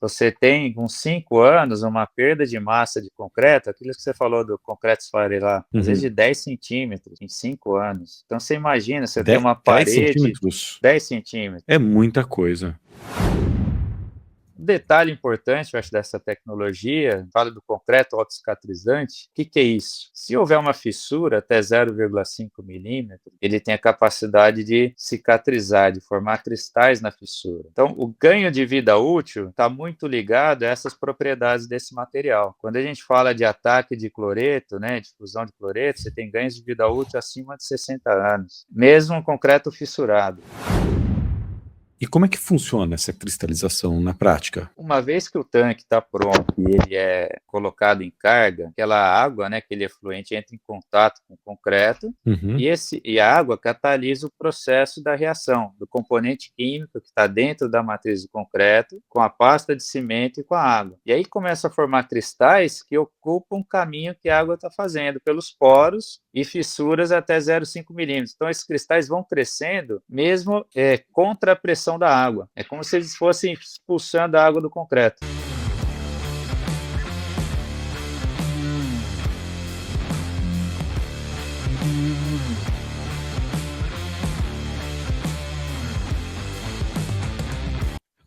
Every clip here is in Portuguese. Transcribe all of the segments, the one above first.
você tem, com 5 anos, uma perda de massa de concreto, aquilo que você falou do concreto esfarelar, às vezes de 10 centímetros em 5 anos. Então, você imagina, você tem uma 10 parede, centímetros 10 centímetros. é muita coisa. Um detalhe importante, eu acho, dessa tecnologia, fala do concreto autocicatrizante, o que é isso? Se houver uma fissura até 0,5 milímetros, ele tem a capacidade de cicatrizar, de formar cristais na fissura. Então, o ganho de vida útil está muito ligado a essas propriedades desse material. Quando a gente fala de ataque de cloreto, né, de fusão de cloreto, você tem ganhos de vida útil acima de 60 anos, mesmo um concreto fissurado. E como é que funciona essa cristalização na prática? Uma vez que o tanque está pronto e ele é colocado em carga, aquela água, né, aquele efluente entra em contato com o concreto e a água catalisa o processo da reação do componente químico que está dentro da matriz do concreto com a pasta de cimento e com a água. E aí começa a formar cristais que ocupam o caminho que a água está fazendo pelos poros e fissuras até 0,5 milímetros. Então, esses cristais vão crescendo mesmo contra a pressão da água. É como se eles fossem expulsando a água do concreto.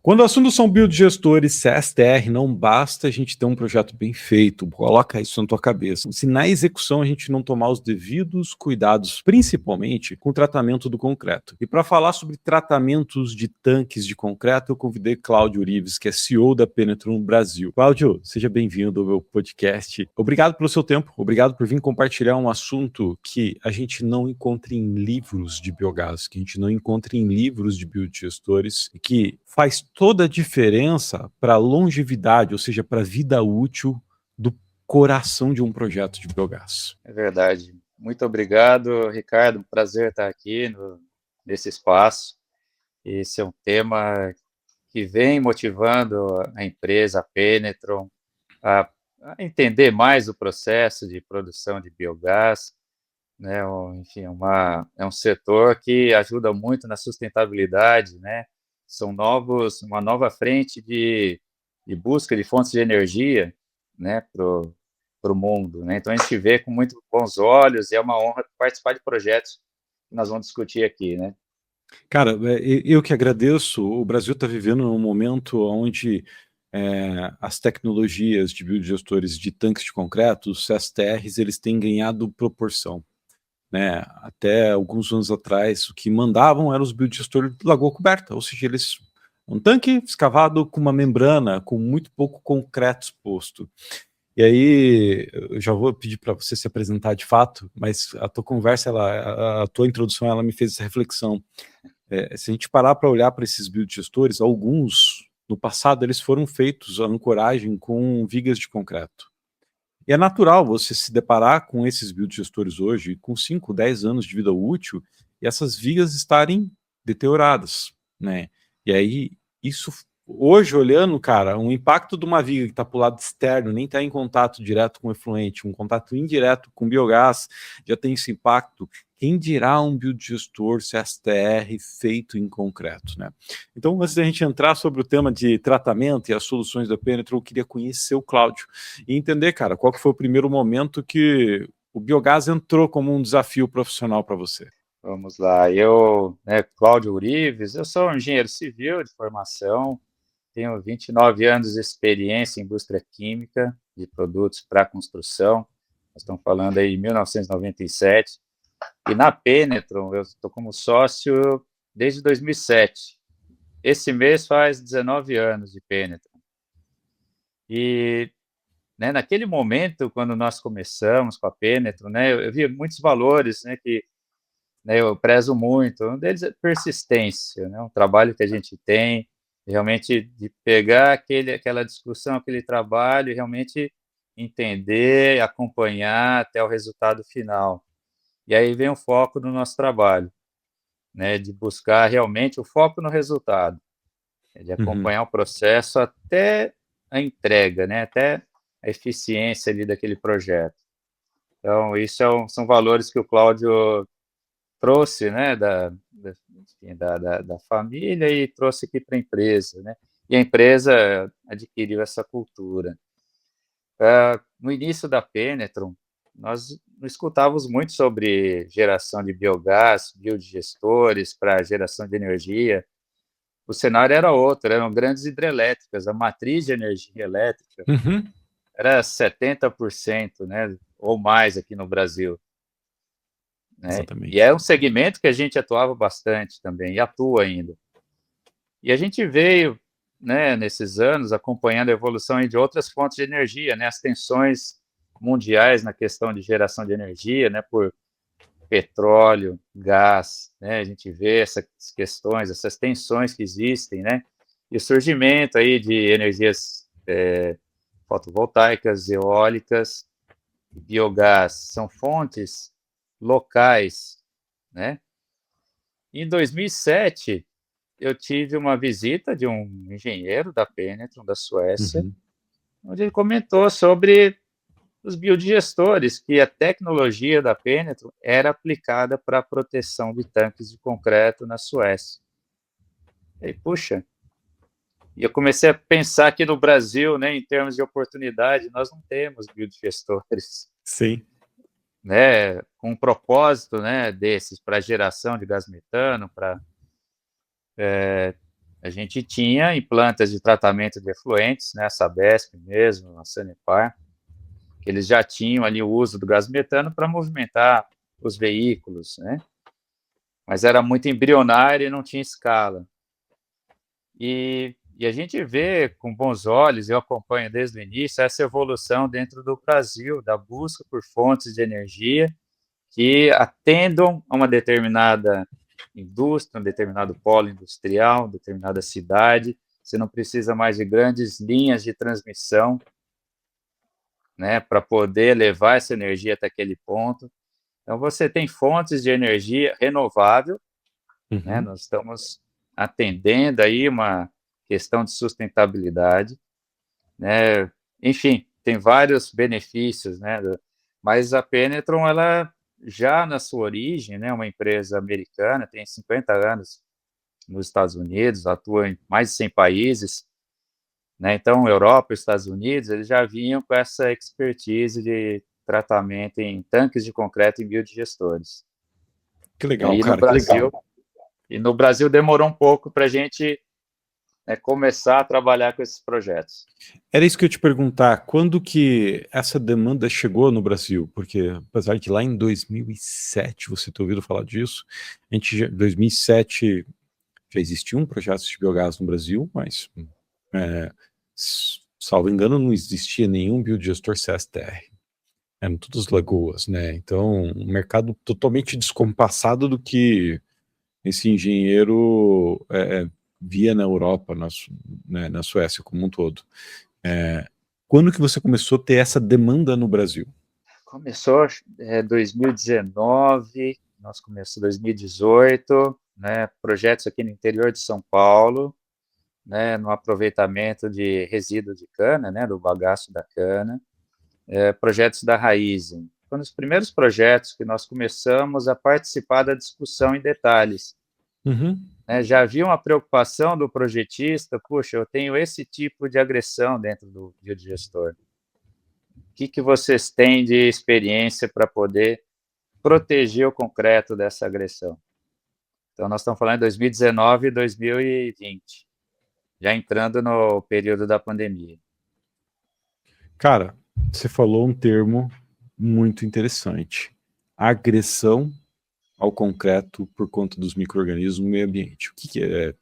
Quando o assunto são biodigestores, CSTR, não basta a gente ter um projeto bem feito, coloca isso na tua cabeça. Se na execução a gente não tomar os devidos cuidados, principalmente com o tratamento do concreto. E para falar sobre tratamentos de tanques de concreto, eu convidei Cláudio Urives, que é CEO da Penetron Brasil. Cláudio, seja bem-vindo ao meu podcast. Obrigado pelo seu tempo, obrigado por vir compartilhar um assunto que a gente não encontra em livros de biogás, que a gente não encontra em livros de biodigestores, e que faz toda a diferença para a longevidade, ou seja, para a vida útil do coração de um projeto de biogás. É verdade. Muito obrigado, Ricardo. Um prazer estar aqui nesse espaço. Esse é um tema que vem motivando a empresa, a Penetron, a entender mais o processo de produção de biogás, né? Enfim, é um setor que ajuda muito na sustentabilidade, né? São uma nova frente de busca de fontes de energia, né, para o mundo, né? Então a gente vê com muito bons olhos e é uma honra participar de projetos que nós vamos discutir aqui, né? Cara, eu que agradeço. O Brasil está vivendo um momento onde as tecnologias de biodigestores de tanques de concreto, os CSTRs, eles têm ganhado proporção. Né? Até alguns anos atrás, o que mandavam eram os biodigestores de lagoa coberta, ou seja, eles um tanque escavado com uma membrana, com muito pouco concreto exposto. E aí, eu já vou pedir para você se apresentar de fato, mas a tua conversa, a tua introdução, ela me fez essa reflexão. Se a gente parar para olhar para esses biodigestores, alguns, no passado, eles foram feitos a ancoragem com vigas de concreto. E é natural você se deparar com esses biodigestores hoje, com 5, 10 anos de vida útil, e essas vigas estarem deterioradas, né? E aí, isso, hoje, olhando, cara, um impacto de uma viga que está para o lado externo, nem está em contato direto com o efluente, um contato indireto com biogás, já tem esse impacto. Quem dirá um biodigestor CSTR feito em concreto, né? Então, antes da gente entrar sobre o tema de tratamento e as soluções da Penetron, eu queria conhecer o Cláudio e entender, cara, qual que foi o primeiro momento que o biogás entrou como um desafio profissional para você. Vamos lá. Eu, né, Cláudio Urives, eu sou um engenheiro civil de formação, tenho 29 anos de experiência em indústria química de produtos para construção. Nós estamos falando aí de 1997. E na Penetron, eu estou como sócio desde 2007. Esse mês faz 19 anos de Penetron. E, né, naquele momento, quando nós começamos com a Penetron, né, eu vi muitos valores, né, que, né, eu prezo muito. Um deles é persistência, né, um trabalho que a gente tem, realmente de pegar aquela discussão, aquele trabalho e realmente entender, acompanhar até o resultado final. E aí vem o foco do nosso trabalho, né, de buscar realmente o foco no resultado, de acompanhar o processo até a entrega, né, até a eficiência ali daquele projeto. Então, isso são valores que o Cláudio trouxe, né, enfim, da família e trouxe aqui para a empresa, né. e a empresa adquiriu essa cultura. No início da Penetron, nós não escutávamos muito sobre geração de biogás, biodigestores para geração de energia. O cenário era outro, eram grandes hidrelétricas, a matriz de energia elétrica Uhum. era 70%, né, ou mais aqui no Brasil, né? E Exatamente. é um segmento que a gente atuava bastante também, e atua ainda. E a gente veio, né, nesses anos, acompanhando a evolução de outras fontes de energia, né, as tensões mundiais na questão de geração de energia, né, por petróleo, gás, né, a gente vê essas questões, essas tensões que existem, né, e o surgimento aí de energias fotovoltaicas, eólicas, biogás, são fontes locais, né. Em 2007, eu tive uma visita de um engenheiro da Penetron, da Suécia, Uhum. onde ele comentou sobre os biodigestores, que a tecnologia da Penetron era aplicada para a proteção de tanques de concreto na Suécia. E, puxa, e eu comecei a pensar aqui no Brasil, né, em termos de oportunidade, nós não temos biodigestores, Sim. né, com um propósito, né, desses para geração de gás metano, para a gente tinha em plantas de tratamento de efluentes, né, a Sabesp mesmo, a Sanepar, que eles já tinham ali o uso do gás metano para movimentar os veículos, né? Mas era muito embrionário e não tinha escala. E a gente vê com bons olhos, eu acompanho desde o início, essa evolução dentro do Brasil, da busca por fontes de energia que atendam a uma determinada indústria, um determinado polo industrial, determinada cidade. Você não precisa mais de grandes linhas de transmissão, né, para poder levar essa energia até aquele ponto. Então, você tem fontes de energia renovável, né, Uhum. nós estamos atendendo aí uma questão de sustentabilidade, né, enfim, tem vários benefícios, né, mas a Penetron, ela já na sua origem, né, uma empresa americana, tem 50 anos nos Estados Unidos, atua em mais de 100 países, né, então Europa, Estados Unidos, eles já vinham com essa expertise de tratamento em tanques de concreto em biodigestores. Que E legal, aí no cara. Que legal. Brasil, e no Brasil demorou um pouco para a gente, né, começar a trabalhar com esses projetos. Era isso que eu ia te perguntar, quando que essa demanda chegou no Brasil? Porque apesar de lá em 2007 você ter ouvido falar disso, a gente já, 2007 já existia um projeto de biogás no Brasil, mas salvo engano não existia nenhum biodigestor CSTR. Eram todas lagoas, né? Então, um mercado totalmente descompassado do que esse engenheiro via na Europa, né, na Suécia como um todo. Quando que você começou a ter essa demanda no Brasil? Começou 2019, nós começamos 2018, né, projetos aqui no interior de São Paulo, né, no aproveitamento de resíduo de cana, né, do bagaço da cana, projetos da Raizen. Foram os primeiros projetos que nós começamos a participar da discussão em detalhes. Uhum. Né, já havia uma preocupação do projetista, puxa, eu tenho esse tipo de agressão dentro do biodigestor. O que vocês têm de experiência para poder proteger o concreto dessa agressão? Então, nós estamos falando de 2019 e 2020, já entrando no período da pandemia. Cara, você falou um termo muito interessante. Agressão ao concreto por conta dos micro-organismos no meio ambiente. O que é?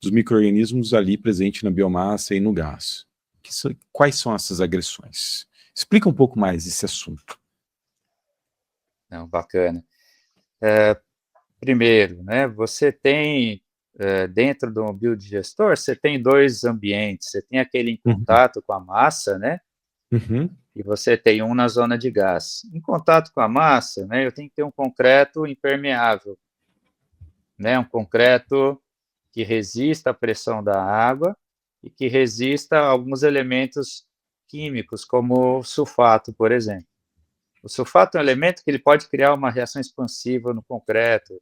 Dos micro-organismos ali presentes na biomassa e no gás. Quais são essas agressões? Explica um pouco mais esse assunto. Não, bacana. Primeiro, né, você tem, dentro do biodigestor, você tem dois ambientes. Você tem aquele em Uhum. contato com a massa, né, Uhum. e você tem um na zona de gás. Em contato com a massa, né, eu tenho que ter um concreto impermeável, né, um concreto que resista à pressão da água e que resista a alguns elementos químicos, como o sulfato, por exemplo. O sulfato é um elemento que ele pode criar uma reação expansiva no concreto,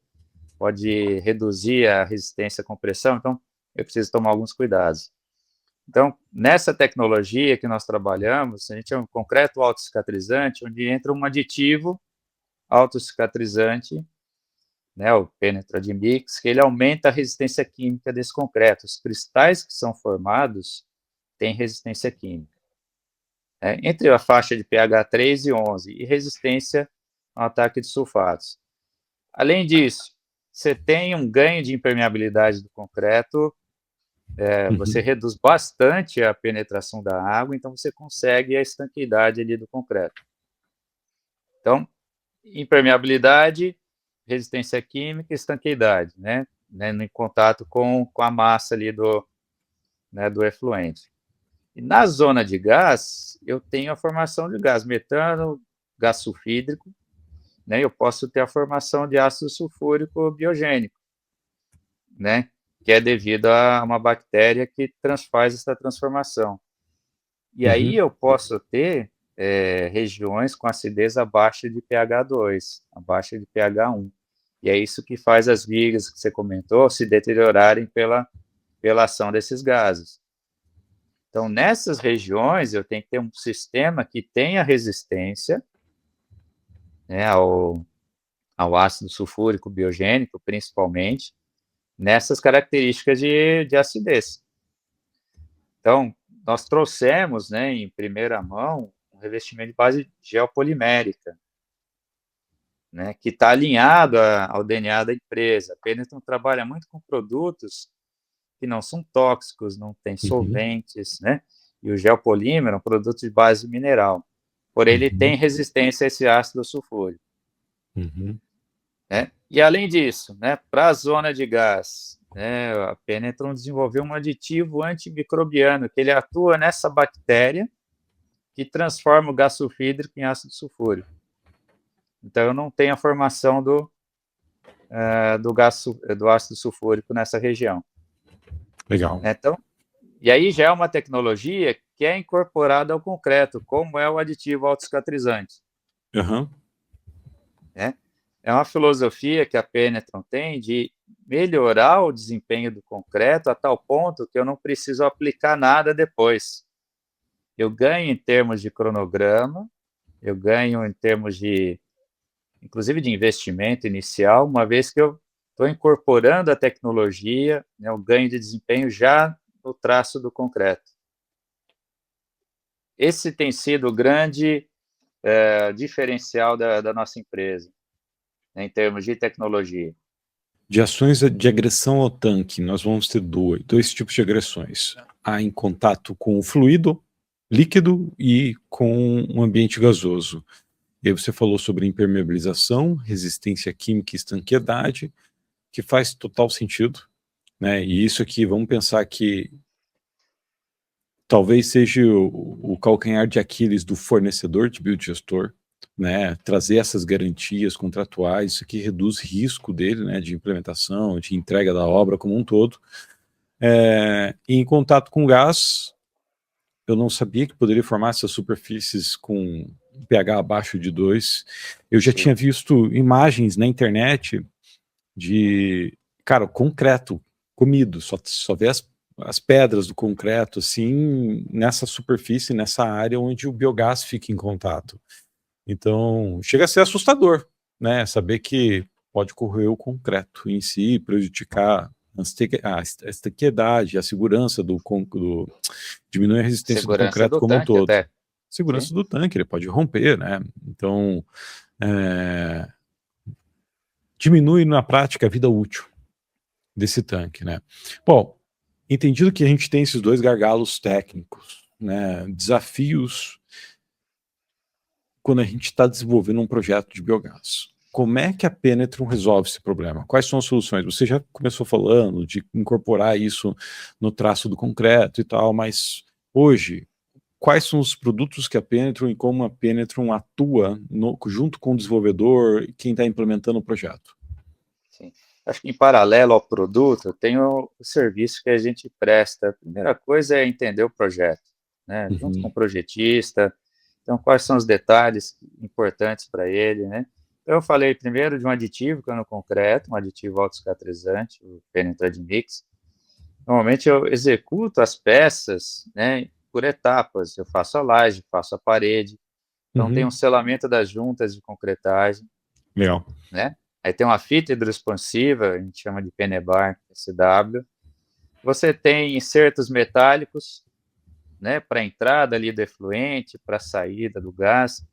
pode reduzir a resistência à compressão, então eu preciso tomar alguns cuidados. Então, nessa tecnologia que nós trabalhamos, a gente chama de concreto autocicatrizante, onde entra um aditivo autocicatrizante, né, o Penetradimix, que ele aumenta a resistência química desse concreto. Os cristais que são formados têm resistência química, né, entre a faixa de pH 3 e 11, e resistência ao ataque de sulfatos. Além disso, você tem um ganho de impermeabilidade do concreto, você reduz bastante a penetração da água, então você consegue a estanqueidade ali do concreto. Então, impermeabilidade, resistência química e estanqueidade, né, em contato com a massa ali do efluente. E na zona de gás, eu tenho a formação de gás metano, gás sulfídrico, né, eu posso ter a formação de ácido sulfúrico biogênico, né, que é devido a uma bactéria que faz essa transformação. E aí eu posso ter regiões com acidez abaixo de pH 2, abaixo de pH 1. E é isso que faz as vigas que você comentou se deteriorarem pela ação desses gases. Então, nessas regiões, eu tenho que ter um sistema que tenha resistência, né, ao ácido sulfúrico biogênico, principalmente, nessas características de acidez. Então, nós trouxemos, né, em primeira mão, um revestimento de base geopolimérica, né, que está alinhado ao DNA da empresa. A Penetron trabalha muito com produtos que não são tóxicos, não tem solventes, né, e o geopolímero é um produto de base mineral, porém ele tem resistência a esse ácido sulfúrico. Né? E além disso, né, para a zona de gás, né, a Penetron desenvolveu um aditivo antimicrobiano que ele atua nessa bactéria que transforma o gás sulfídrico em ácido sulfúrico. Então eu não tenho a formação do ácido sulfúrico nessa região. Legal. Então, e aí já é uma tecnologia que é incorporada ao concreto, como é o aditivo autocicatrizante. Né? É uma filosofia que a Penetron tem de melhorar o desempenho do concreto a tal ponto que eu não preciso aplicar nada depois. Eu ganho em termos de cronograma, eu ganho em termos de, inclusive de investimento inicial, uma vez que eu estou incorporando a tecnologia, né, o ganho de desempenho já no traço do concreto. Esse tem sido o grande diferencial da nossa empresa, né, em termos de tecnologia. De ações de agressão ao tanque, nós vamos ter dois tipos de agressões. Há em contato com o fluido, líquido e com o ambiente gasoso. E aí você falou sobre impermeabilização, resistência química e estanqueidade, que faz total sentido, né? E isso aqui, vamos pensar que talvez seja o calcanhar de Aquiles do fornecedor de biodigestor, né, trazer essas garantias contratuais, isso aqui reduz risco dele, né, de implementação, de entrega da obra como um todo. E em contato com gás, eu não sabia que poderia formar essas superfícies com pH abaixo de 2. Eu já tinha visto imagens na internet de, cara, concreto comido, só vê as pedras do concreto, assim, nessa superfície, nessa área onde o biogás fica em contato. Então, chega a ser assustador, né? Saber que pode corroer o concreto em si, prejudicar a estanqueidade, a segurança diminuir a resistência do Segurança concreto do como um tanque todo. até. Segurança Sim. do tanque, ele pode romper, né? Então, diminui na prática a vida útil desse tanque, né? Bom, entendido que a gente tem esses dois gargalos técnicos, né? Desafios quando a gente está desenvolvendo um projeto de biogás. Como é que a Penetron resolve esse problema? Quais são as soluções? Você já começou falando de incorporar isso no traço do concreto e tal, mas hoje, quais são os produtos que a Penetron e como a Penetron atua junto com o desenvolvedor e quem está implementando o projeto? Sim. Acho que em paralelo ao produto, tem o serviço que a gente presta. A primeira coisa é entender o projeto, né? Junto com o projetista. Então, quais são os detalhes importantes para ele, né? Então, eu falei primeiro de um aditivo que é no concreto, um aditivo autocicatrizante, o Penetradimix. Normalmente eu executo as peças, né, por etapas. Eu faço a laje, faço a parede, então tem um Uhum. selamento das juntas de concretagem, Legal. né? Aí tem uma fita hidroexpansiva, a gente chama de Penebar, SW. Você tem insertos metálicos, né, para a entrada ali do efluente, para a saída do gás.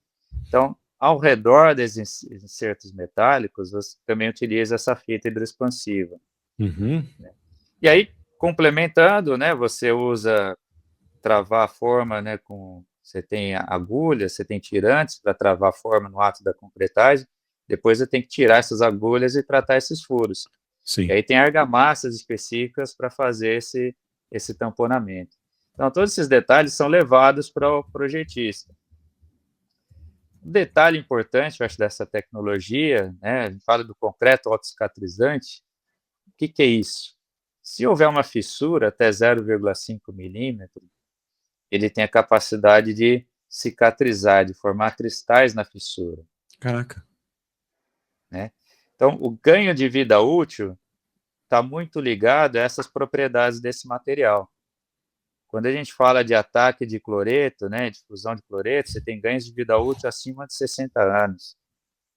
Então, ao redor desses insertos metálicos, você também utiliza essa fita hidroexpansiva. Uhum. E aí, complementando, né, você usa travar a forma, né, você tem agulhas, você tem tirantes para travar a forma no ato da concretagem, depois você tem que tirar essas agulhas e tratar esses furos. E Sim. aí tem argamassas específicas para fazer esse tamponamento. Então, todos esses detalhes são levados para o projetista. Um detalhe importante, eu acho, dessa tecnologia, né, a gente fala do concreto autocicatrizante, o que, que é isso? Se houver uma fissura até 0,5 milímetros, ele tem a capacidade de cicatrizar, de formar cristais na fissura, Caraca. né? Então, o ganho de vida útil está muito ligado a essas propriedades desse material. Quando a gente fala de ataque de cloreto, né, de fusão de cloreto, você tem ganhos de vida útil acima de 60 anos,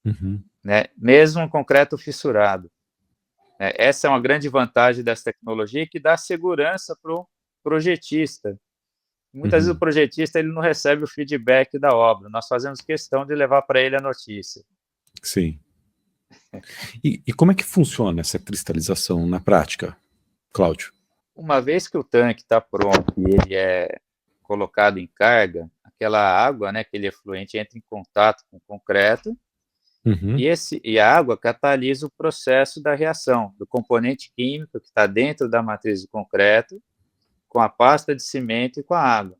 Uhum. né? Mesmo um concreto fissurado. Essa é uma grande vantagem dessa tecnologia que dá segurança para o projetista. Muitas vezes o Uhum. projetista ele não recebe o feedback da obra, nós fazemos questão de levar para ele a notícia. Sim. E como é que funciona essa cristalização na prática, Cláudio? Uma vez que o tanque está pronto e ele é colocado em carga, aquela água, né, aquele efluente entra em contato com o concreto Uhum. e a água catalisa o processo da reação do componente químico que está dentro da matriz do concreto com a pasta de cimento e com a água.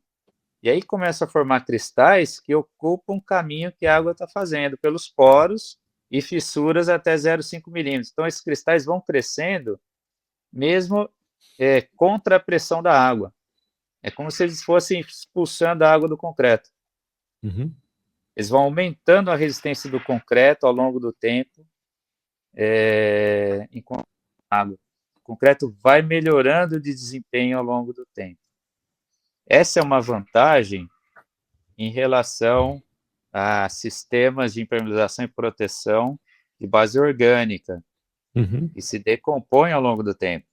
E aí começa a formar cristais que ocupam o caminho que a água está fazendo pelos poros e fissuras até 0,5 milímetros. Então, esses cristais vão crescendo mesmo contra a pressão da água. É como se eles fossem expulsando a água do concreto. Uhum. Eles vão aumentando a resistência do concreto ao longo do tempo, enquanto a água. O concreto vai melhorando de desempenho ao longo do tempo. Essa é uma vantagem em relação a sistemas de impermeabilização e proteção de base orgânica, Uhum. que se decompõem ao longo do tempo.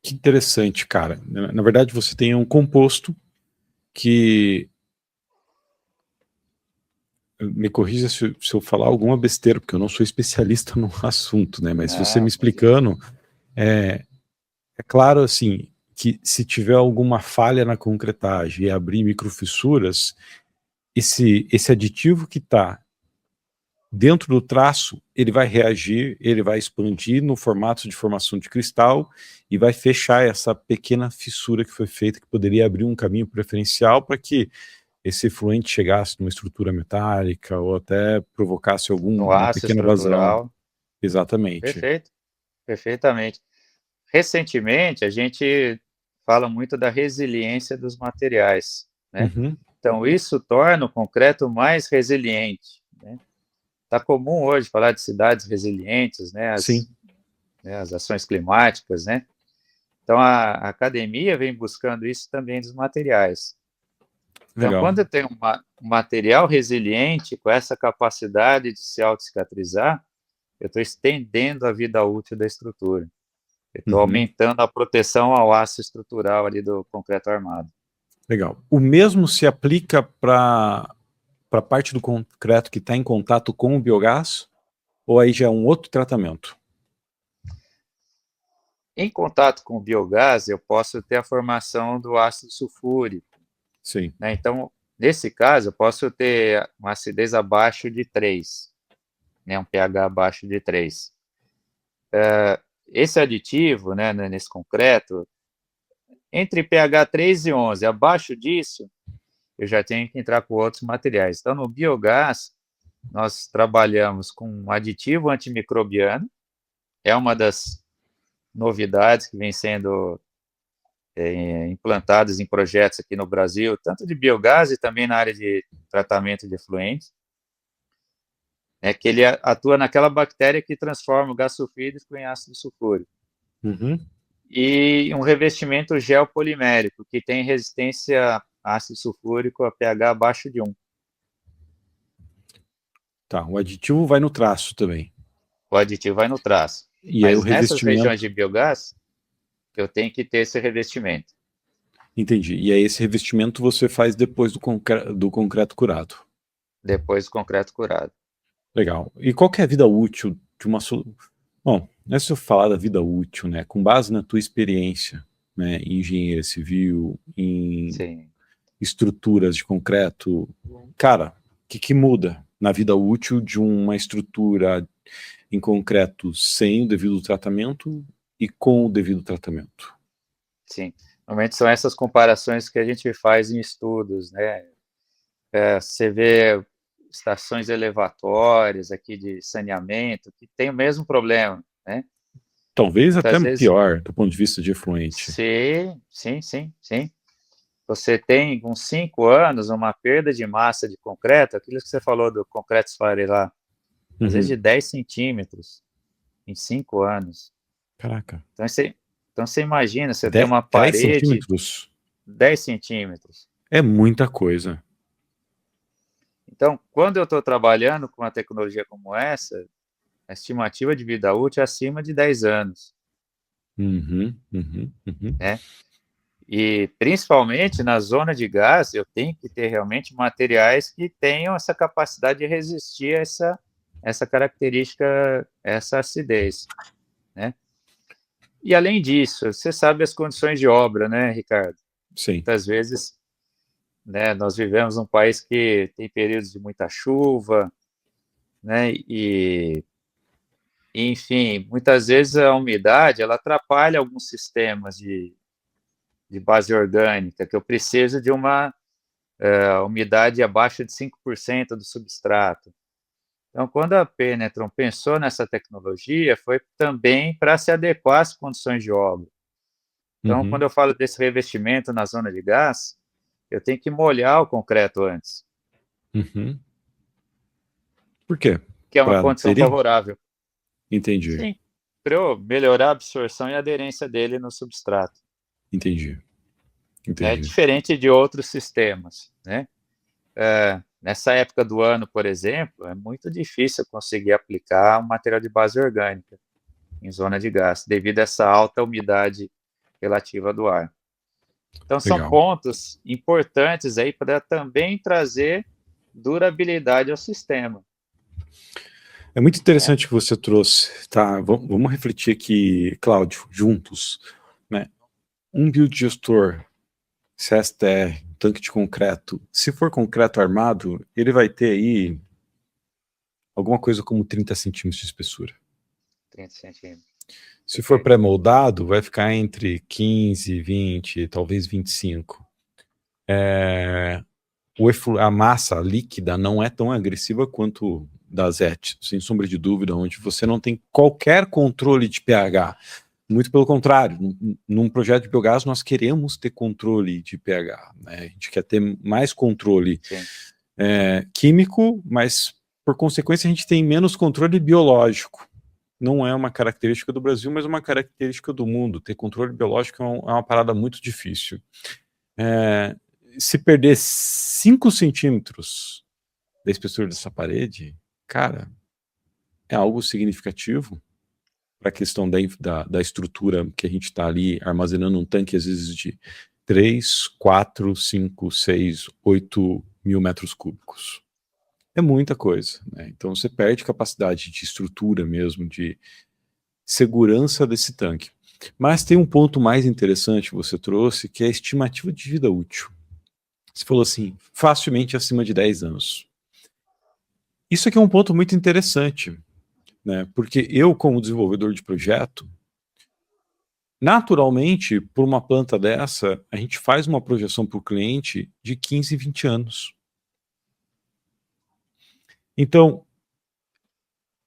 Que interessante, cara. Na verdade, você tem um composto que, me corrija se eu falar alguma besteira, porque eu não sou especialista no assunto, né? Mas você me Não, explicando, é, é claro, assim, que se tiver alguma falha na concretagem e abrir microfissuras, esse aditivo que está dentro do traço, ele vai reagir, ele vai expandir no formato de formação de cristal e vai fechar essa pequena fissura que foi feita, que poderia abrir um caminho preferencial para que esse efluente chegasse numa estrutura metálica ou até provocasse no alguma aço pequena vazão. estrutural, Exatamente. perfeito, perfeitamente. Recentemente, a gente fala muito da resiliência dos materiais, né? Uhum. Então, isso torna o concreto mais resiliente, né? Está comum hoje falar de cidades resilientes, né? Sim, As ações climáticas, né? Então, a academia vem buscando isso também dos materiais. Então, legal. quando eu tenho um material resiliente, com essa capacidade de se autocicatrizar, eu estou estendendo a vida útil da estrutura. Eu estou Uhum. aumentando a proteção ao aço estrutural ali do concreto armado. Legal. O mesmo se aplica para a parte do concreto que está em contato com o biogás? Ou aí já é um outro tratamento? Em contato com o biogás, eu posso ter a formação do ácido sulfúrico, Sim. né? Então, nesse caso, eu posso ter uma acidez abaixo de 3, né? Um pH abaixo de 3. Esse aditivo, né, nesse concreto, entre pH 3 e 11, abaixo disso, eu já tenho que entrar com outros materiais. Então, no biogás, nós trabalhamos com um aditivo antimicrobiano, é uma das novidades que vem sendo implantadas em projetos aqui no Brasil, tanto de biogás e também na área de tratamento de efluentes, que ele atua naquela bactéria que transforma o gás sulfídrico em ácido sulfúrico. Uhum. e um revestimento geopolimérico, que tem resistência a ácido sulfúrico a pH abaixo de 1. Tá, o aditivo vai no traço também. O aditivo vai no traço. E aí o Mas nessas regiões revestimento, de biogás, eu tenho que ter esse revestimento. entendi. E aí esse revestimento você faz depois do concreto curado. Depois do concreto curado. Legal. E qual que é a vida útil de uma solução? Bom, antes de eu falar da vida útil, né, com base na tua experiência, né, em engenharia civil, em Sim. estruturas de concreto, cara, o que muda na vida útil de uma estrutura em concreto sem o devido tratamento e com o devido tratamento? Sim. Normalmente são essas comparações que a gente faz em estudos, né? Você vê estações elevatórias aqui de saneamento que tem o mesmo problema, né? Talvez até Muitas vezes, pior do ponto de vista de efluente. sim, sim, sim, sim. Você tem, com 5 anos, uma perda de massa de concreto, aquilo que você falou do concreto esfarelar, às vezes Uhum. de 10 centímetros em 5 anos. Caraca. Então você imagina, você tem uma 10 parede centímetros 10 centímetros. é muita coisa. Então, quando eu estou trabalhando com uma tecnologia como essa, a estimativa de vida útil é acima de 10 anos, Uhum, uhum, uhum. né? E, principalmente na zona de gás, eu tenho que ter realmente materiais que tenham essa capacidade de resistir a essa característica, essa acidez, né? E, além disso, você sabe as condições de obra, né, Ricardo? Sim. Muitas vezes, né, nós vivemos num país que tem períodos de muita chuva, né, enfim, muitas vezes a umidade ela atrapalha alguns sistemas de base orgânica, que eu preciso de uma umidade abaixo de 5% do substrato. Então, quando a Penetron pensou nessa tecnologia, foi também para se adequar às condições de obra. Então, quando Uhum, eu falo desse revestimento na zona de gás, eu tenho que molhar o concreto antes, uhum. Por quê? que é uma Para condição aderir? favorável. Entendi, Sim, para eu melhorar a absorção e a aderência dele no substrato, entendi, né? entendi. Diferente de outros sistemas, né? Nessa época do ano, por exemplo, é muito difícil conseguir aplicar um material de base orgânica em zona de gás, devido a essa alta umidade relativa do ar. Então, são Legal. pontos importantes aí para também trazer durabilidade ao sistema, É muito né? interessante que você trouxe, tá? Vamos refletir aqui, Cláudio, juntos, né? Um biodigestor CSTR, tanque de concreto, se for concreto armado, ele vai ter aí alguma coisa como 30 centímetros de espessura. 30 centímetros. Se for Perfeito. pré-moldado, vai ficar entre 15, 20, talvez 25. A massa líquida não é tão agressiva quanto da ZET, sem sombra de dúvida, onde você não tem qualquer controle de pH. Muito pelo contrário, num projeto de biogás nós queremos ter controle de pH, né? A gente quer ter mais controle Sim, químico, mas por consequência a gente tem menos controle biológico. Não é uma característica do Brasil, mas uma característica do mundo. Ter controle biológico é uma parada muito difícil. É, se perder 5 centímetros da espessura dessa parede, cara, é algo significativo para a questão da estrutura que a gente está ali armazenando um tanque, às vezes, de 3, 4, 5, 6, 8 mil metros cúbicos. É muita coisa, né? Então você perde capacidade de estrutura mesmo, de segurança desse tanque. Mas tem um ponto mais interessante que você trouxe, que é a estimativa de vida útil. Você falou assim, facilmente acima de 10 anos. Isso aqui é um ponto muito interessante, né? Porque eu, como desenvolvedor de projeto, naturalmente, por uma planta dessa, a gente faz uma projeção para o cliente de 15, 20 anos. Então,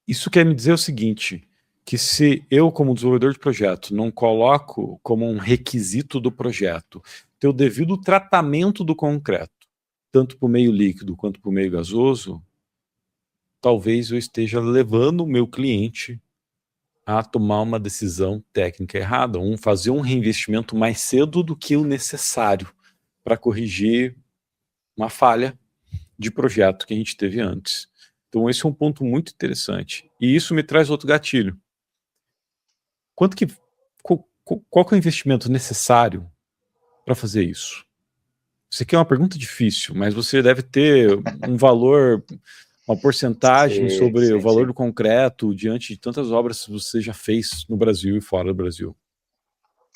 isso quer me dizer o seguinte, que se eu, como desenvolvedor de projeto, não coloco como um requisito do projeto ter o devido tratamento do concreto, tanto para o meio líquido quanto para o meio gasoso, talvez eu esteja levando o meu cliente a tomar uma decisão técnica errada, fazer um reinvestimento mais cedo do que o necessário para corrigir uma falha de projeto que a gente teve antes. Então esse é um ponto muito interessante. E isso me traz outro gatilho. Quanto que, qual que é o investimento necessário para fazer isso? Isso aqui é uma pergunta difícil, mas você deve ter um valor, uma porcentagem Sim, sobre o sim, valor sim. do concreto diante de tantas obras que você já fez no Brasil e fora do Brasil.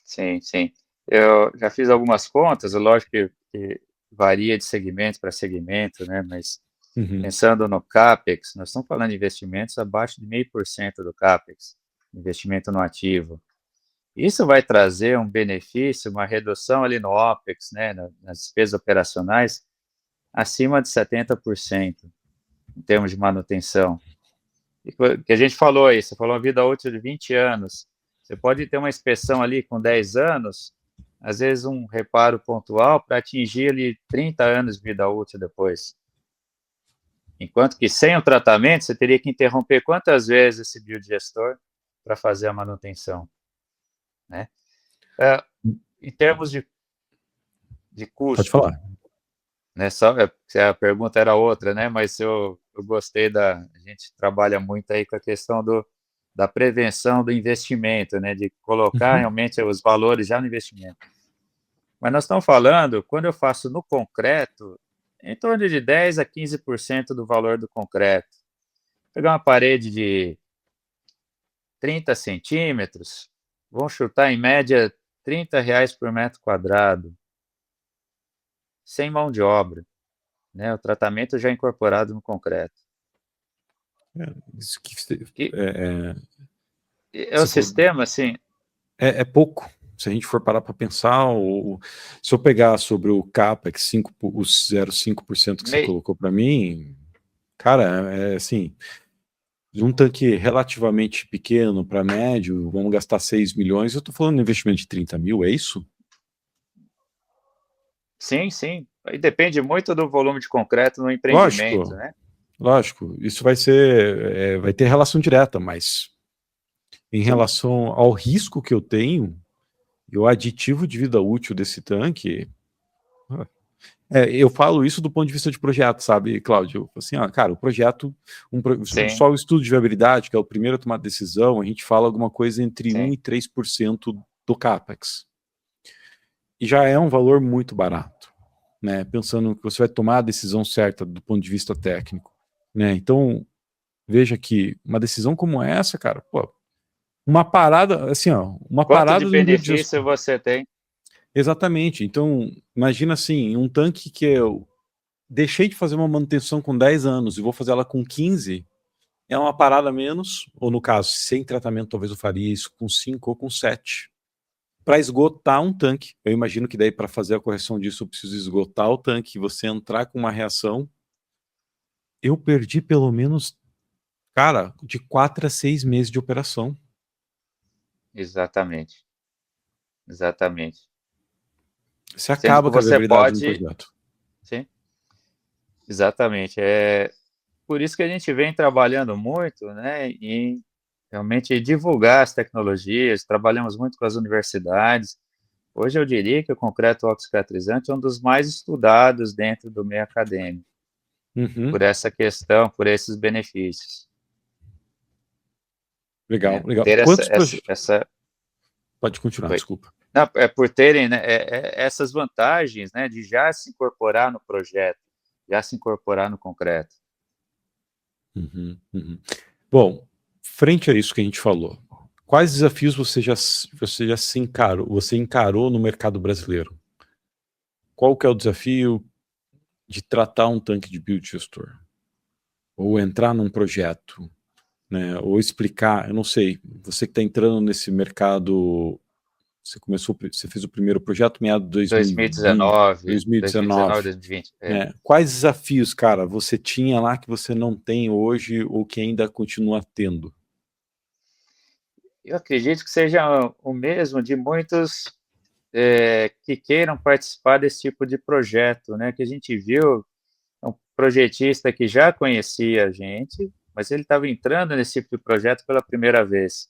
Sim, sim. Eu já fiz algumas contas, é lógico que varia de segmento para segmento, né? Mas Uhum. pensando no CAPEX, nós estamos falando de investimentos abaixo de 0,5% do CAPEX, investimento no ativo. Isso vai trazer um benefício, uma redução ali no OPEX, né, nas despesas operacionais, acima de 70%, em termos de manutenção. E que a gente falou aí, você falou uma vida útil de 20 anos. Você pode ter uma inspeção ali com 10 anos, às vezes um reparo pontual para atingir ali 30 anos de vida útil depois. Enquanto que sem o tratamento, você teria que interromper quantas vezes esse biodigestor para fazer a manutenção, né? Em termos de Pode custo, falar. né? Só se a pergunta era outra, né? Mas eu gostei a gente trabalha muito aí com a questão da prevenção do investimento, né? De colocar Uhum. realmente os valores já no investimento. Mas nós estamos falando, quando eu faço no concreto, em torno de 10 a 15% do valor do concreto. Pegar uma parede de 30 centímetros, vão chutar em média R$ 30 por metro quadrado, sem mão de obra, né? O tratamento já incorporado no concreto. Isso que você, E é, é o você falou, sistema, assim, é pouco. Se a gente for parar para pensar, se eu pegar sobre o CAPEX, os 0,5% que você meio, colocou para mim, cara, é assim, de um tanque relativamente pequeno para médio, vamos gastar 6 milhões, eu estou falando de investimento de 30 mil, é isso? sim, sim. Aí depende muito do volume de concreto no empreendimento, Lógico, né? lógico, isso vai ser, vai ter relação direta, mas em Sim, relação ao risco que eu tenho e o aditivo de vida útil desse tanque, eu falo isso do ponto de vista de projeto, sabe, Cláudio? Assim, cara, o projeto, sim, só o estudo de viabilidade, que é o primeiro a tomar decisão, a gente fala alguma coisa entre 1 sim. e 3% do CAPEX. E já é um valor muito barato, né? Pensando que você vai tomar a decisão certa do ponto de vista técnico, né? Então, veja que uma decisão como essa, cara, pô, uma parada, assim, ó, uma Quanto de parada no biodigestor. benefício você tem? Exatamente. Então, imagina assim, um tanque que eu deixei de fazer uma manutenção com 10 anos e vou fazer ela com 15, é uma parada menos, ou no caso, sem tratamento, talvez eu faria isso com 5 ou com 7. Para esgotar um tanque, eu imagino que daí para fazer a correção disso eu preciso esgotar o tanque, você entrar com uma reação. Eu perdi pelo menos, cara, de 4 a 6 meses de operação. Exatamente, exatamente. Você Sendo que acaba com a você viabilidade no pode, projeto. sim, exatamente. É por isso que a gente vem trabalhando muito, né, em realmente divulgar as tecnologias, trabalhamos muito com as universidades. Hoje eu diria que o concreto autocicatrizante é um dos mais estudados dentro do meio acadêmico, Uhum. por essa questão, por esses benefícios, Legal, né? legal. Ter Quantos projetos? essa Pode continuar, oi. desculpa. Não, é por terem, né, essas vantagens, né, de já se incorporar no projeto, já se incorporar no concreto. Uhum, uhum. Bom, frente a isso que a gente falou, quais desafios você já você encarou no mercado brasileiro? Qual que é o desafio de tratar um tanque de biodigestor? Ou entrar num projeto, né? Ou explicar, eu não sei, você que está entrando nesse mercado, você fez o primeiro projeto meado de 2020, 2019, 2019, 2020. né? Quais desafios, cara, você tinha lá que você não tem hoje ou que ainda continua tendo? Eu acredito que seja o mesmo de muitos que queiram participar desse tipo de projeto, né? Que a gente viu um projetista que já conhecia a gente, mas ele estava entrando nesse tipo de projeto pela primeira vez.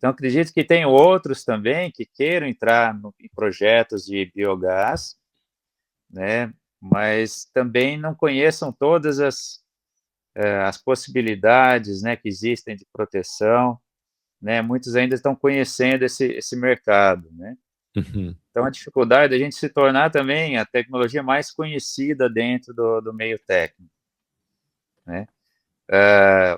Então, acredito que tem outros também que queiram entrar em projetos de biogás, né? Mas também não conheçam todas as possibilidades, né, que existem de proteção, né? Muitos ainda estão conhecendo esse mercado, né? Uhum. Então, a dificuldade é a gente se tornar também a tecnologia mais conhecida dentro do meio técnico, né?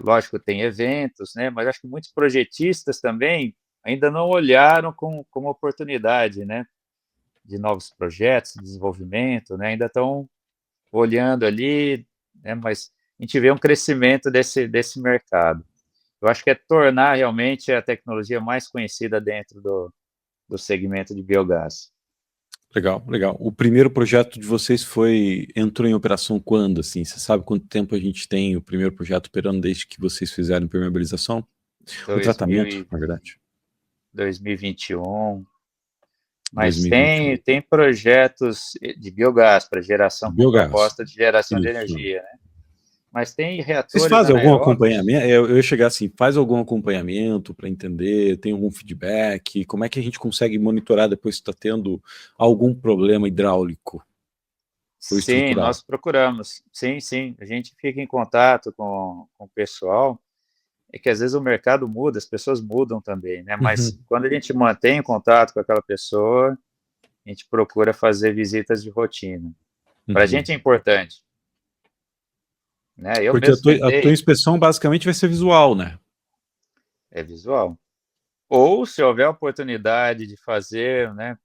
Lógico, tem eventos, né? Mas acho que muitos projetistas também ainda não olharam como oportunidade, né? De novos projetos, de desenvolvimento, né? Ainda estão olhando ali, né? Mas a gente vê um crescimento desse mercado. Eu acho que é tornar realmente a tecnologia mais conhecida dentro do segmento de biogás. Legal, legal. O primeiro projeto de vocês entrou em operação quando, assim? Você sabe quanto tempo a gente tem o primeiro projeto operando desde que vocês fizeram impermeabilização? O 2000 tratamento, e na verdade. 2021, mas 2021. tem projetos de biogás para geração com Biogás. proposta de geração de Isso. energia, né? Mas tem Vocês reatores fazem algum anaeróbios. acompanhamento? Eu ia chegar assim, faz algum acompanhamento para entender? Tem algum feedback? Como é que a gente consegue monitorar depois se está tendo algum problema hidráulico ou Sim, estrutural? nós procuramos. Sim, sim. A gente fica em contato com o pessoal. É que às vezes o mercado muda, as pessoas mudam também, né? Uhum, Mas quando a gente mantém o contato com aquela pessoa, a gente procura fazer visitas de rotina. Para a uhum. gente é importante, né? Eu Porque mesmo a tua tentei, inspeção basicamente vai ser visual, né? é visual. Ou se houver oportunidade de fazer, né,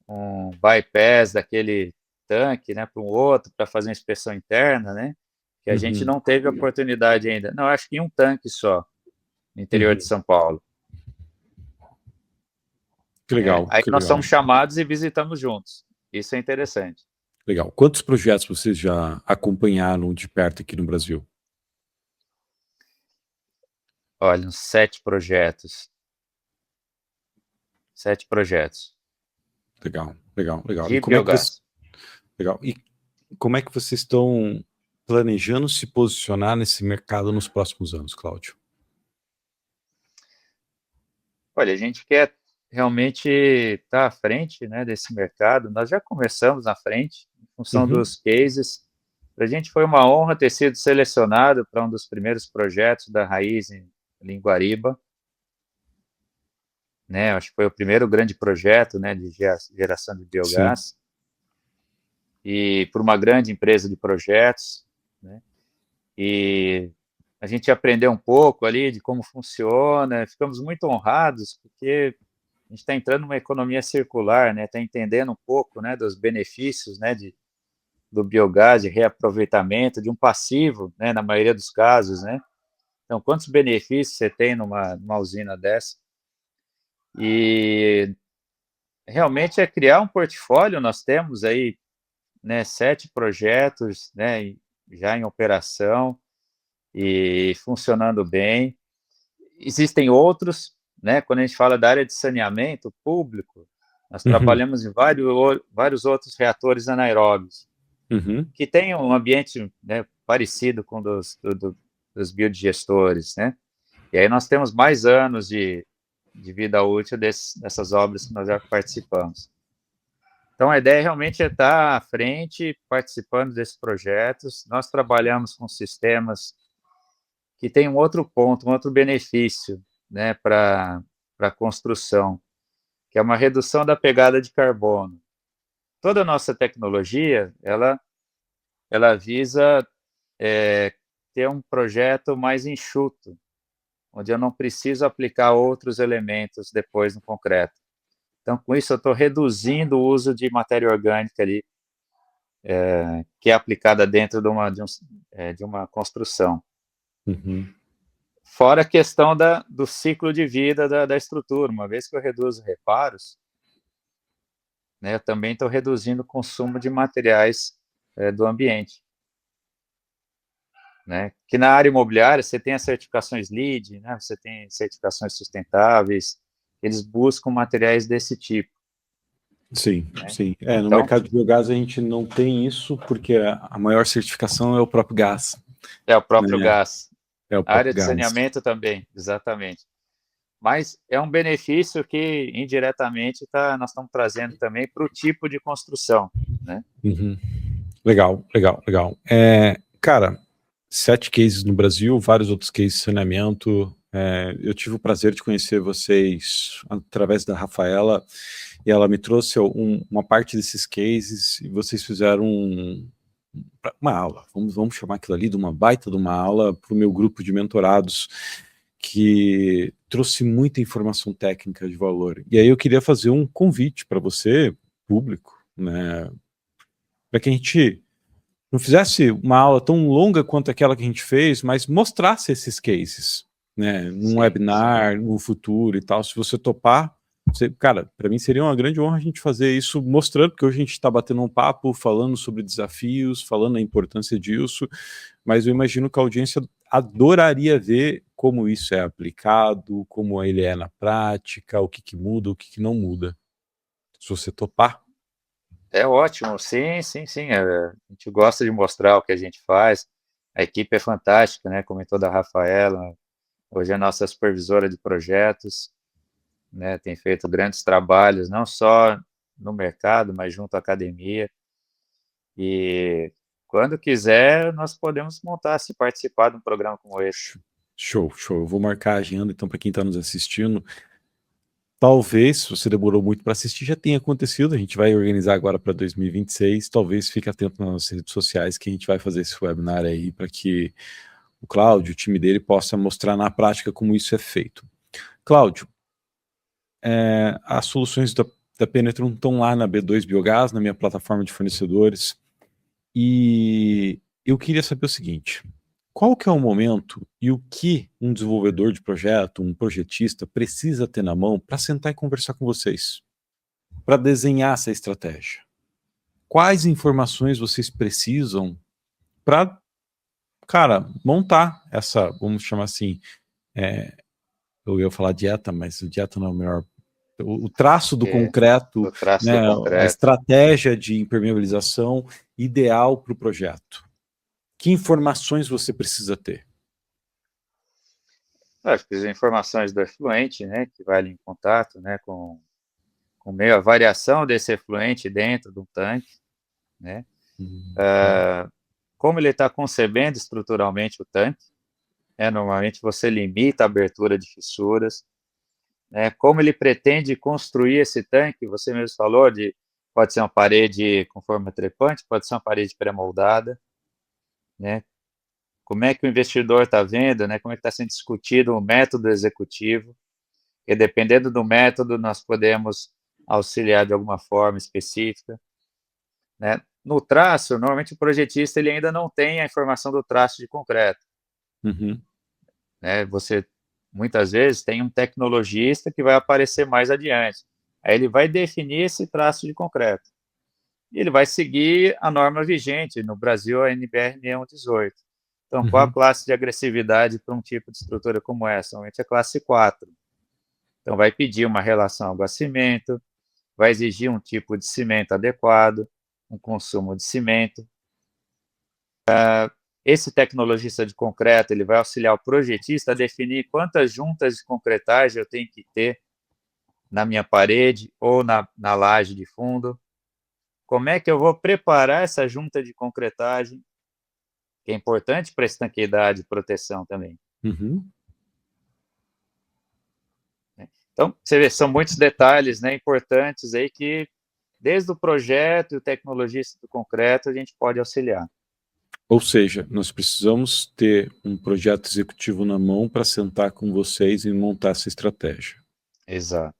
um bypass daquele tanque, né, para um outro, para fazer uma inspeção interna, né, que a gente Uhum, não teve oportunidade ainda. Não, acho que em um tanque só, no interior de uhum. São Paulo, Que né? legal, Aí que nós legal. somos chamados e visitamos juntos. Isso é interessante. Legal. Quantos projetos vocês já acompanharam de perto aqui no Brasil? Olha, uns 7 projetos, 7 projetos Legal, legal, legal. E de como é que você, biogás. legal. E como é que vocês estão planejando se posicionar nesse mercado nos próximos anos, Cláudio? Olha, a gente quer realmente estar à frente, né, desse mercado. Nós já começamos na frente, em função Uhum, dos cases. Para a gente foi uma honra ter sido selecionado para um dos primeiros projetos da Raiz em Guariba, né? Acho que foi o primeiro grande projeto, né, de geração de sim. biogás e por uma grande empresa de projetos, né? E a gente aprendeu um pouco ali de como funciona. Ficamos muito honrados porque a gente está entrando numa economia circular, né? Está entendendo um pouco, né, dos benefícios, né, do biogás, de reaproveitamento, de um passivo, né, na maioria dos casos, né? Então, quantos benefícios você tem numa usina dessa? E realmente é criar um portfólio. Nós temos aí, né, 7 projetos, né, já em operação e funcionando bem. Existem outros, né? Quando a gente fala da área de saneamento público, nós Uhum, trabalhamos em vários outros reatores anaeróbios, uhum, que têm um ambiente, né, parecido com dos biodigestores, né? E aí nós temos mais anos de vida útil dessas obras que nós já participamos. Então, a ideia realmente é estar à frente, participando desses projetos. Nós trabalhamos com sistemas que têm um outro ponto, um outro benefício, né, para a construção, que é uma redução da pegada de carbono. Toda a nossa tecnologia, ela visa ter um projeto mais enxuto, onde eu não preciso aplicar outros elementos depois no concreto. Então, com isso, eu estou reduzindo o uso de matéria orgânica ali, que é aplicada dentro de uma construção. uhum. Fora a questão do ciclo de vida da estrutura. Uma vez que eu reduzo reparos, né, eu também estou reduzindo o consumo de materiais do ambiente. Né? Que na área imobiliária você tem as certificações LEED, né? Você tem certificações sustentáveis, eles buscam materiais desse tipo. Sim, Né? sim. No Então, mercado de biogás a gente não tem isso porque a maior certificação é o próprio gás, é o próprio né? gás. É o A área próprio de gás. saneamento também, exatamente. mas é um benefício que indiretamente nós estamos trazendo também para o tipo de construção, né? Uhum. Legal, legal, legal. Cara, 7 cases no Brasil, vários outros cases de saneamento. Eu tive o prazer de conhecer vocês através da Rafaela, e ela me trouxe uma parte desses cases, e vocês fizeram uma aula, vamos chamar aquilo ali de uma baita de uma aula para o meu grupo de mentorados, que trouxe muita informação técnica de valor. E aí eu queria fazer um convite para você, público, né, para que a gente não fizesse uma aula tão longa quanto aquela que a gente fez, mas mostrasse esses cases, né, num Sim, sim. webinar, no futuro e tal. Se você topar, cara, para mim seria uma grande honra a gente fazer isso, mostrando, porque hoje a gente está batendo um papo, falando sobre desafios, falando a importância disso, mas eu imagino que a audiência adoraria ver como isso é aplicado, como ele é na prática, o que que muda, o que que não muda. Se você topar. É ótimo, sim, sim, sim. A gente gosta de mostrar o que a gente faz. A equipe é fantástica, né? Comentou da Rafaela, hoje é a nossa supervisora de projetos, né? Tem feito grandes trabalhos, não só no mercado, mas junto à academia. E quando quiser, nós podemos montar, se participar de um programa como esse. Show, show. Eu vou marcar a agenda, então, para quem está nos assistindo. Talvez, se você demorou muito para assistir, já tenha acontecido. A gente vai organizar agora para 2026. Talvez fique atento nas redes sociais que a gente vai fazer esse webinar aí para que o Cláudio, o time dele, possa mostrar na prática como isso é feito. Cláudio, as soluções da Penetron estão lá na B2 Biogás, na minha plataforma de fornecedores. E eu queria saber o seguinte: qual que é o momento e o que um desenvolvedor de projeto, um projetista, precisa ter na mão para sentar e conversar com vocês, para desenhar essa estratégia? Quais informações vocês precisam para, cara, montar essa, vamos chamar assim, eu ia falar dieta, mas o dieta não é o melhor, o traço do É, concreto, o traço né, do a concreto. estratégia de impermeabilização ideal para o projeto. Que informações você precisa ter? Acho que as informações do efluente, né, que vai ali em contato, né, com meio a variação desse efluente dentro do tanque, né, como ele está concebendo estruturalmente o tanque, né, normalmente você limita a abertura de fissuras, né, como ele pretende construir esse tanque, você mesmo falou, pode ser uma parede com forma trepante, pode ser uma parede pré-moldada, né, como é que o investidor está vendo, né, como é que está sendo discutido o método executivo, e dependendo do método nós podemos auxiliar de alguma forma específica, né. No traço, normalmente o projetista ele ainda não tem a informação do traço de concreto, Uhum, né, você muitas vezes tem um tecnologista que vai aparecer mais adiante, aí ele vai definir esse traço de concreto, e ele vai seguir a norma vigente, no Brasil a NBR 6118. Então qual a uhum, classe de agressividade para um tipo de estrutura como essa? Normalmente é classe 4. Então vai pedir uma relação água-cimento, vai exigir um tipo de cimento adequado, um consumo de cimento. Esse tecnologista de concreto ele vai auxiliar o projetista a definir quantas juntas de concretagem eu tenho que ter na minha parede ou na laje de fundo. Como é que eu vou preparar essa junta de concretagem, que é importante para estanqueidade e proteção também, uhum. né? Então, você vê, são muitos detalhes, né, importantes aí que, desde o projeto e o tecnologista do concreto, a gente pode auxiliar. Ou seja, nós precisamos ter um projeto executivo na mão para sentar com vocês e montar essa estratégia, Exato, né?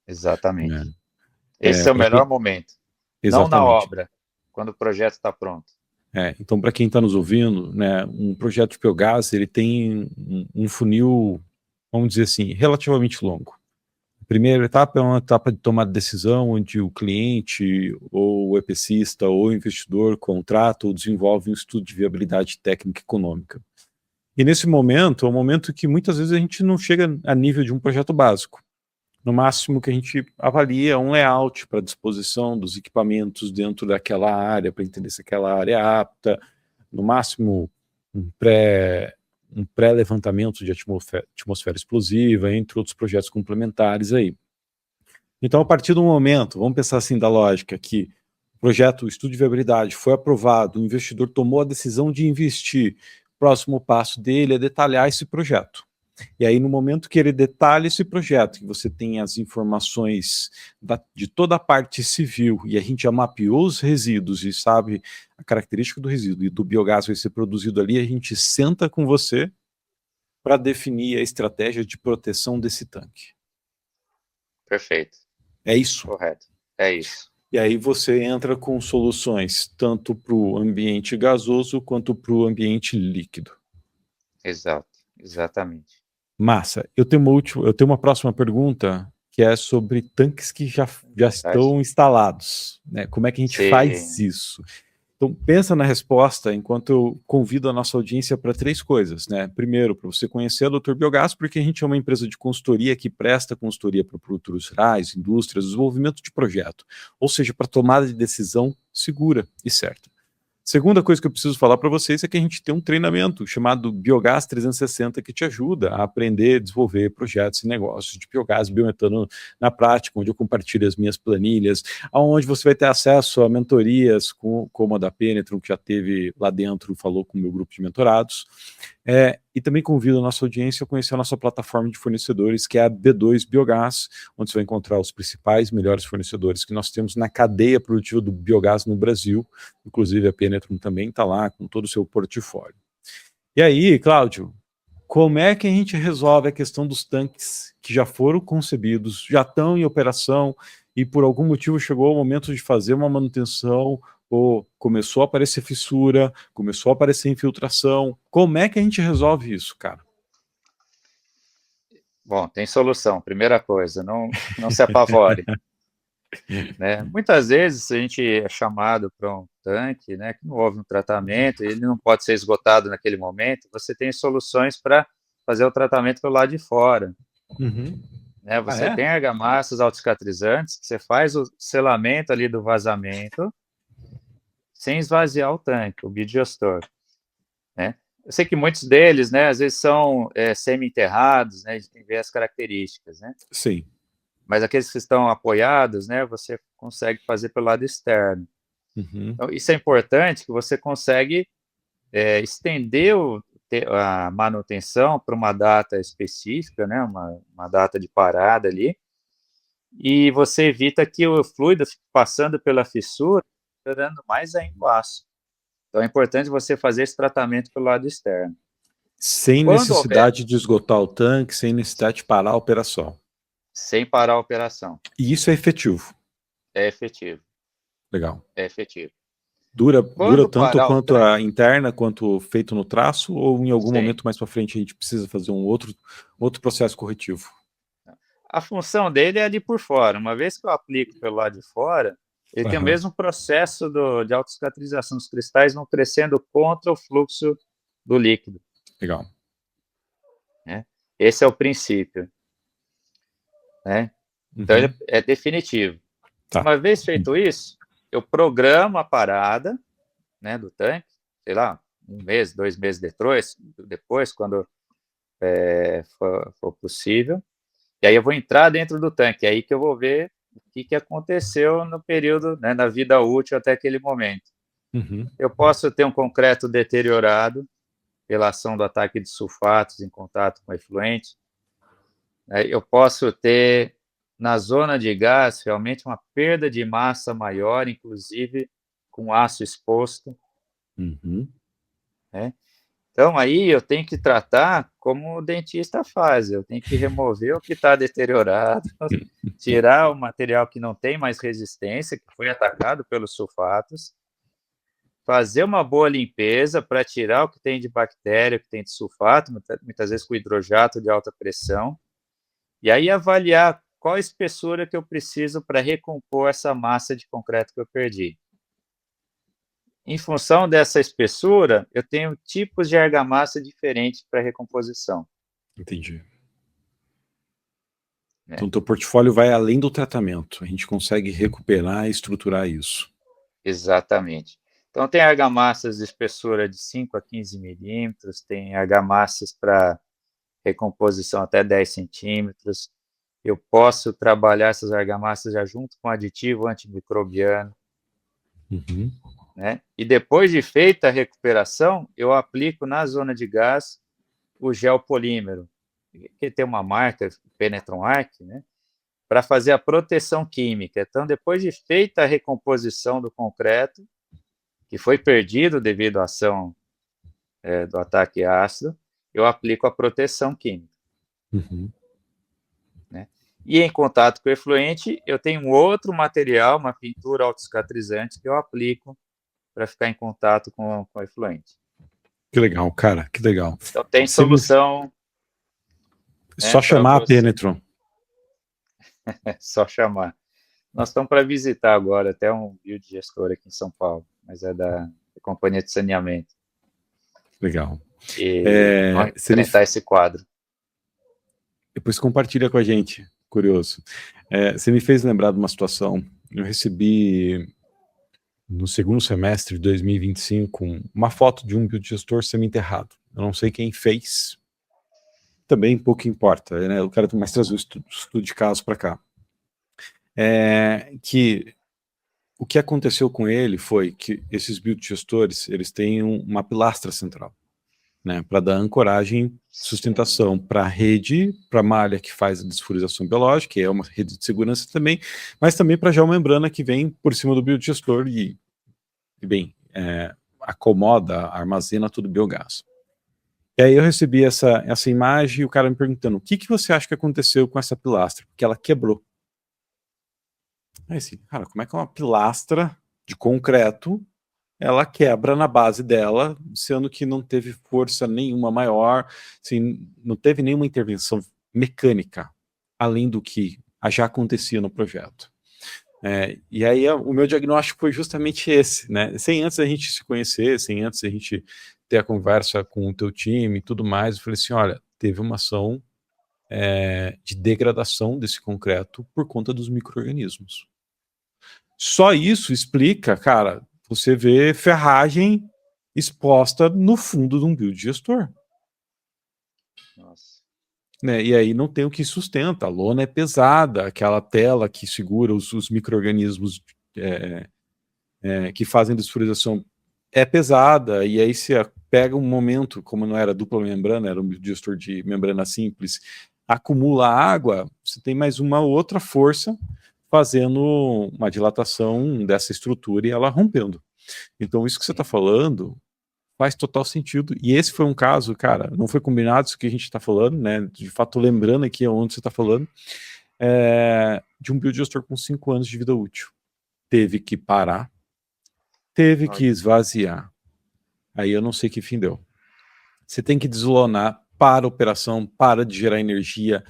exatamente. Esse é o Para melhor quem, momento, não na exatamente. obra, quando o projeto está pronto. Então, para quem está nos ouvindo, né, um projeto de biogás ele tem um funil, vamos dizer assim, relativamente longo. A primeira etapa é uma etapa de tomada de decisão, onde o cliente, ou o EPCista, ou o investidor contrata ou desenvolve um estudo de viabilidade técnica e econômica. E nesse momento, é um momento que muitas vezes a gente não chega a nível de um projeto básico. No máximo que a gente avalia um layout para disposição dos equipamentos dentro daquela área, para entender se aquela área é apta, no máximo um um pré-levantamento de atmosfera explosiva, entre outros projetos complementares aí. Então, a partir do momento, vamos pensar assim da lógica, que o projeto, o estudo de viabilidade foi aprovado, o investidor tomou a decisão de investir, o próximo passo dele é detalhar esse projeto. E aí, no momento que ele detalha esse projeto, que você tem as informações de toda a parte civil, e a gente já mapeou os resíduos e sabe a característica do resíduo e do biogás que vai ser produzido ali, a gente senta com você para definir a estratégia de proteção desse tanque. Perfeito. É isso. Correto. É isso. E aí você entra com soluções tanto para o ambiente gasoso quanto para o ambiente líquido. Exato. Exatamente. Massa. Eu tenho uma próxima pergunta que é sobre tanques que já estão instalados, né? Como é que a gente faz isso? Então, pensa na resposta enquanto eu convido a nossa audiência para 3 coisas, né? Primeiro, para você conhecer a Doutor Biogás, porque a gente é uma empresa de consultoria que presta consultoria para produtores rurais, indústrias, desenvolvimento de projeto, ou seja, para tomada de decisão segura e certa. Segunda coisa que eu preciso falar para vocês é que a gente tem um treinamento chamado Biogás 360 que te ajuda a aprender a desenvolver projetos e negócios de biogás e biometano na prática, onde eu compartilho as minhas planilhas, onde você vai ter acesso a mentorias como a da Penetron, que já teve lá dentro, falou com o meu grupo de mentorados. E também convido a nossa audiência a conhecer a nossa plataforma de fornecedores, que é a B2 Biogás, onde você vai encontrar os principais, melhores fornecedores que nós temos na cadeia produtiva do biogás no Brasil. Inclusive a Penetron também está lá com todo o seu portfólio. E aí, Cláudio, como é que a gente resolve a questão dos tanques que já foram concebidos, já estão em operação e por algum motivo chegou o momento de fazer uma manutenção ou começou a aparecer fissura, começou a aparecer infiltração? Como é que a gente resolve isso, cara? Bom, tem solução. Primeira coisa, não se apavore. Né? Muitas vezes a gente é chamado para um tanque, né, que não houve um tratamento, ele não pode ser esgotado naquele momento, você tem soluções para fazer o tratamento pelo lado de fora. Uhum. Né? Você tem argamassas autocicatrizantes, que você faz o selamento ali do vazamento, sem esvaziar o tanque, o biodigestor. Né? Eu sei que muitos deles, né, às vezes são semi-enterrados, né, a gente tem que ver as características, né? Sim. Mas aqueles que estão apoiados, né, você consegue fazer pelo lado externo. Uhum. Então, isso é importante, que você consegue estender a manutenção para uma data específica, né, uma data de parada ali, e você evita que o fluido fique passando pela fissura, gerando mais ainda o aço. Então, é importante você fazer esse tratamento pelo lado externo. Sem necessidade de esgotar o tanque, sem necessidade de parar a operação. Sem parar a operação. E isso é efetivo? É efetivo. Legal. É efetivo. Dura tanto quanto a interna, quanto feito no traço, ou em algum momento mais para frente a gente precisa fazer um outro processo corretivo? A função dele é ali por fora. Uma vez que eu aplico pelo lado de fora, ele tem o mesmo processo de autocicatrização. Os cristais vão crescendo contra o fluxo do líquido. Legal. Né? Esse é o princípio. Né? Então, ele é definitivo. Tá. Uma vez feito isso, eu programo a parada, né, do tanque, sei lá, 1 mês, 2 meses depois, quando for possível. E aí eu vou entrar dentro do tanque, é aí que eu vou ver o que aconteceu no período, né, na vida útil até aquele momento. Eu posso ter um concreto deteriorado pela ação do ataque de sulfatos em contato com efluente. Eu posso ter, na zona de gás, realmente uma perda de massa maior, inclusive com aço exposto. Né? Então, aí eu tenho que tratar como o dentista faz, eu tenho que remover o que está deteriorado, tirar o material que não tem mais resistência, que foi atacado pelos sulfatos, fazer uma boa limpeza para tirar o que tem de bactéria, o que tem de sulfato, muitas vezes com hidrojato de alta pressão, e aí avaliar qual a espessura que eu preciso para recompor essa massa de concreto que eu perdi. Em função dessa espessura, eu tenho tipos de argamassa diferentes para recomposição. Entendi. Então, o teu portfólio vai além do tratamento. A gente consegue recuperar e estruturar isso. Exatamente. Então, tem argamassas de espessura de 5 a 15 milímetros, tem argamassas para recomposição até 10 centímetros. Eu posso trabalhar essas argamassas já junto com aditivo antimicrobiano, Uhum. né? E depois de feita a recuperação, eu aplico na zona de gás o gel polímero, que tem uma marca, Penetron Arc, né? Para fazer a proteção química. Então, depois de feita a recomposição do concreto, que foi perdido devido à ação do ataque ácido, eu aplico a proteção química. Uhum. Né? E em contato com o efluente, eu tenho um outro material, uma pintura autocicatrizante, que eu aplico para ficar em contato com o efluente. Que legal, cara, que legal. Então, tem solução. Só chamar a Penetron. É só chamar. Nós estamos para visitar agora até um biodigestor aqui em São Paulo, mas é da Companhia de Saneamento. Legal. E vamos enfrentar esse quadro. Depois compartilha com a gente, curioso. Você me fez lembrar de uma situação. Eu recebi, no segundo semestre de 2025, uma foto de um biodigestor semi-enterrado. Eu não sei quem fez. Também pouco importa, né? O cara tem mais trazer o estudo de caso para cá. Que o que aconteceu com ele foi que esses biodigestores, eles têm uma pilastra central, né, para dar ancoragem, sustentação para a rede, para a malha que faz a desfurização biológica, que é uma rede de segurança também, mas também para a geomembrana que vem por cima do biodigestor e bem, acomoda, armazena todo o biogás. E aí eu recebi essa imagem e o cara me perguntando, o que você acha que aconteceu com essa pilastra? Porque ela quebrou. Aí assim, cara, como é que uma pilastra de concreto ela quebra na base dela, sendo que não teve força nenhuma maior, assim, não teve nenhuma intervenção mecânica, além do que já acontecia no projeto. E aí o meu diagnóstico foi justamente esse, né? Sem antes a gente se conhecer, sem antes a gente ter a conversa com o teu time e tudo mais, eu falei assim, olha, teve uma ação de degradação desse concreto por conta dos micro-organismos. Só isso explica, cara, você vê ferragem exposta no fundo de um biodigestor. Nossa. Né? E aí não tem o que sustenta, a lona é pesada, aquela tela que segura os micro-organismos que fazem desflorização é pesada, e aí você pega um momento, como não era dupla membrana, era um biodigestor de membrana simples, acumula água, você tem mais uma outra força fazendo uma dilatação dessa estrutura e ela rompendo. Então isso que você está falando faz total sentido, e esse foi um caso, cara, não foi combinado isso que a gente está falando, né, de fato lembrando aqui onde você está falando, de um biodigestor com 5 anos de vida útil. Teve que parar, teve que esvaziar, aí eu não sei que fim deu. Você tem que deslonar para a operação, para de gerar energia.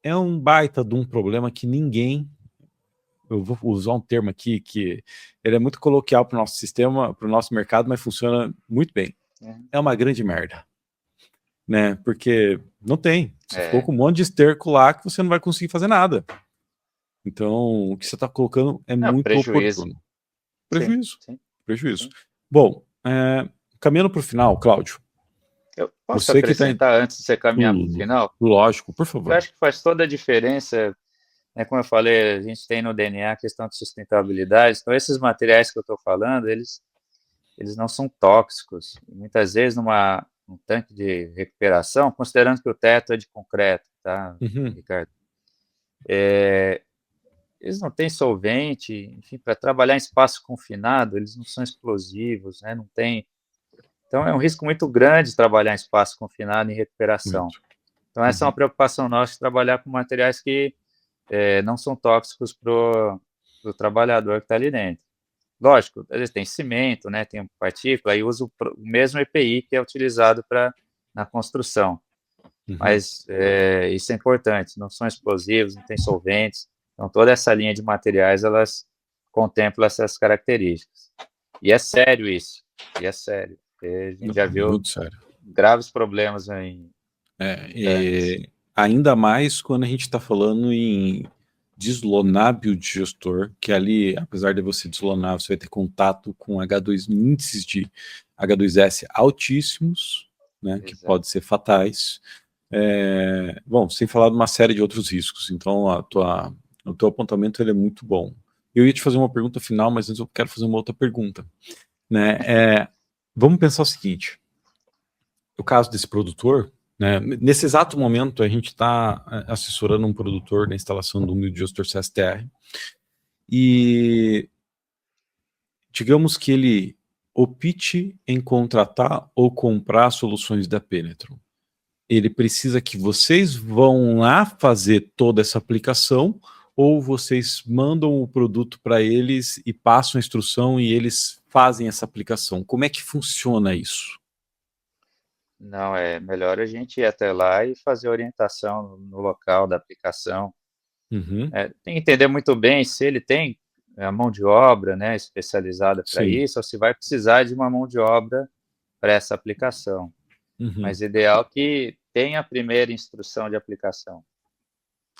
É um baita de um problema que ninguém, eu vou usar um termo aqui que ele é muito coloquial para o nosso sistema, para o nosso mercado, mas funciona muito bem. É uma grande merda. Né? Porque não tem. Você ficou com um monte de esterco lá que você não vai conseguir fazer nada. Então, o que você está colocando é muito prejuízo. oportuno. Prejuízo. Sim. Prejuízo. Sim. Bom, caminhando para o final, Cláudio. Eu posso você acrescentar antes de você caminhar para o final? Lógico, por favor. Eu acho que faz toda a diferença, né, como eu falei, a gente tem no DNA a questão de sustentabilidade, então esses materiais que eu estou falando, eles não são tóxicos. Muitas vezes, num tanque de recuperação, considerando que o teto é de concreto, tá, Ricardo? Eles não têm solvente, enfim, para trabalhar em espaço confinado, eles não são explosivos, né, não tem. Então, é um risco muito grande trabalhar em espaço confinado em recuperação. Muito. Então, essa é uma preocupação nossa, de trabalhar com materiais que não são tóxicos para o trabalhador que está ali dentro. Lógico, às vezes tem cimento, né, tem partícula, aí usa o mesmo EPI que é utilizado na construção. Mas isso é importante, não são explosivos, não tem solventes. Então, toda essa linha de materiais, elas contemplam essas características. E é sério isso, e é sério. A gente já viu graves problemas em ainda mais quando a gente está falando em deslonar biodigestor, que ali, apesar de você deslonar, você vai ter contato com H2, índices de H2S altíssimos, né, que Exato. podem ser fatais. Bom, sem falar de uma série de outros riscos. Então, o teu apontamento ele é muito bom. Eu ia te fazer uma pergunta final, mas antes eu quero fazer uma outra pergunta. Né? Vamos pensar o seguinte: o caso desse produtor, né, nesse exato momento a gente está assessorando um produtor na instalação do biodigestor CSTR e digamos que ele opte em contratar ou comprar soluções da Penetron. Ele precisa que vocês vão lá fazer toda essa aplicação ou vocês mandam o produto para eles e passam a instrução e eles fazem essa aplicação? Como é que funciona isso? Não, é melhor a gente ir até lá e fazer orientação no local da aplicação. Uhum, Tem que entender muito bem se ele tem a mão de obra, né, especializada para sim. isso, ou se vai precisar de uma mão de obra para essa aplicação. Uhum. Mas ideal que tenha a primeira instrução de aplicação,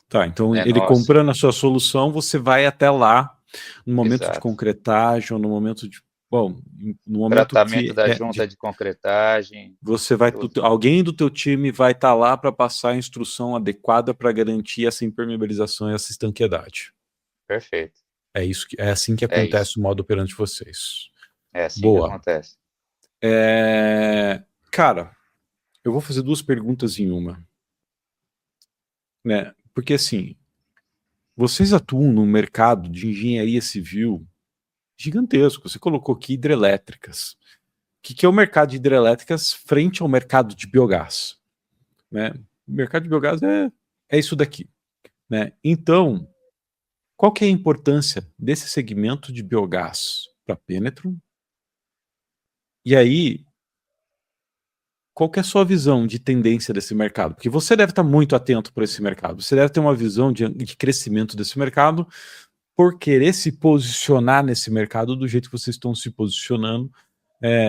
Tá, então né, ele nossa. comprando a sua solução, você vai até lá no momento de Exato. concretagem, ou no momento de. Bom, no momento Tratamento que da junta de concretagem, você vai. tudo. Alguém do teu time vai estar lá para passar a instrução adequada para garantir essa impermeabilização e essa estanqueidade. Perfeito. É isso é assim que É isso. acontece o modo operante de vocês. É assim que Boa. acontece. Cara, eu vou fazer duas perguntas em uma, né? Porque assim, vocês atuam no mercado de engenharia civil gigantesco. Você colocou aqui hidrelétricas. Que é o mercado de hidrelétricas frente ao mercado de biogás? Né? O mercado de biogás é isso daqui. Né? Então, qual que é a importância desse segmento de biogás para a Penetron? E aí, qual que é a sua visão de tendência desse mercado? Porque você deve estar muito atento para esse mercado. Você deve ter uma visão de crescimento desse mercado por querer se posicionar nesse mercado do jeito que vocês estão se posicionando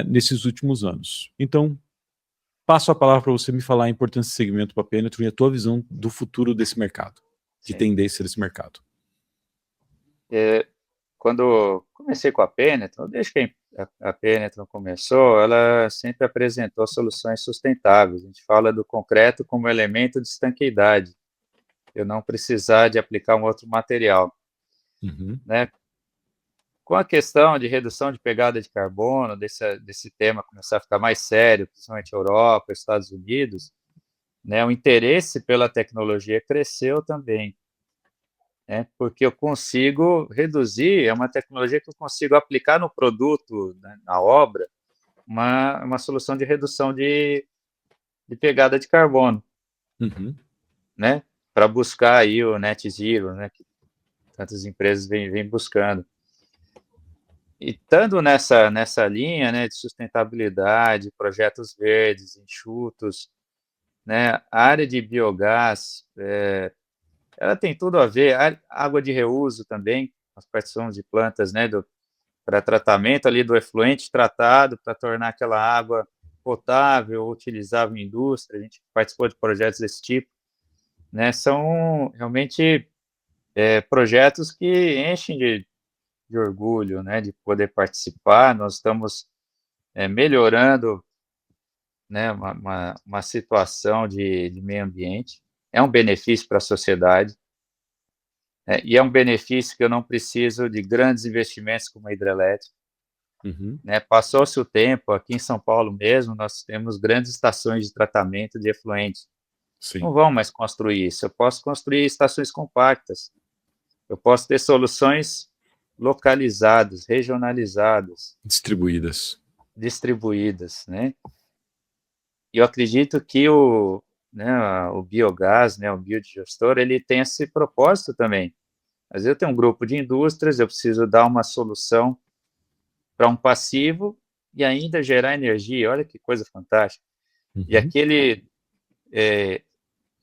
nesses últimos anos. Então, passo a palavra para você me falar a importância desse segmento para a Penetron e a tua visão do futuro desse mercado, de Sim. tendência desse mercado. Quando comecei com a Penetron, desde que a Penetron começou, ela sempre apresentou soluções sustentáveis. A gente fala do concreto como elemento de estanqueidade, eu não precisar de aplicar um outro material, Uhum, né? Com a questão de redução de pegada de carbono, desse tema começar a ficar mais sério, principalmente Europa, Estados Unidos, né, o interesse pela tecnologia cresceu também, né, porque eu consigo reduzir, é uma tecnologia que eu consigo aplicar no produto, né, na obra, uma solução de redução de pegada de carbono, uhum, né, para buscar aí o net zero, né, que tantas empresas vêm buscando. E estando nessa linha, né, de sustentabilidade, projetos verdes, enxutos, né, a área de biogás, ela tem tudo a ver, água de reuso também, nós participamos de plantas, né, para tratamento ali do efluente tratado, para tornar aquela água potável, utilizável em indústria, a gente participou de projetos desse tipo, né, são realmente projetos que enchem de orgulho, né, de poder participar, nós estamos melhorando, né, uma situação de meio ambiente, é um benefício para a sociedade, e é um benefício que eu não preciso de grandes investimentos como a hidrelétrica, uhum. né, passou-se o tempo, aqui em São Paulo mesmo, nós temos grandes estações de tratamento de efluentes, não Sim, vão mais construir isso, eu posso construir estações compactas, eu posso ter soluções localizadas, regionalizadas, distribuídas. distribuídas, né? E eu acredito que né, o biogás, né, o biodigestor, ele tem esse propósito também. Às vezes eu tenho um grupo de indústrias, eu preciso dar uma solução para um passivo e ainda gerar energia. Olha que coisa fantástica. E Uhum, aquele,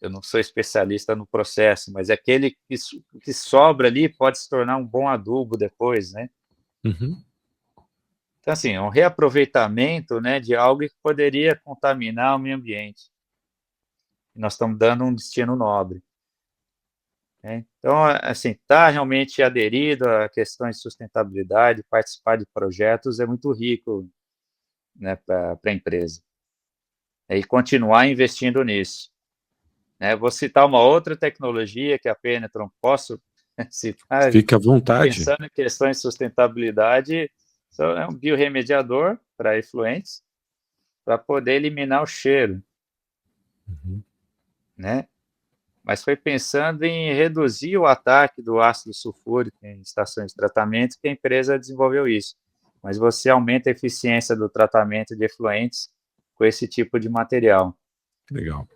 eu não sou especialista no processo, mas aquele que sobra ali pode se tornar um bom adubo depois, né? uhum. Então, assim, é um reaproveitamento, né, de algo que poderia contaminar o meio ambiente. Nós estamos dando um destino nobre. né? Então, assim, estar realmente aderido a questões de sustentabilidade, participar de projetos é muito rico, né, para a empresa. E continuar investindo nisso, né? Vou citar uma outra tecnologia que a Penetron posso citar, Fique à vontade. pensando em questões de sustentabilidade, é um biorremediador para efluentes, para poder eliminar o cheiro, Uhum. né? Mas foi pensando em reduzir o ataque do ácido sulfúrico em estações de tratamento que a empresa desenvolveu isso. Mas você aumenta a eficiência do tratamento de efluentes com esse tipo de material. Legal.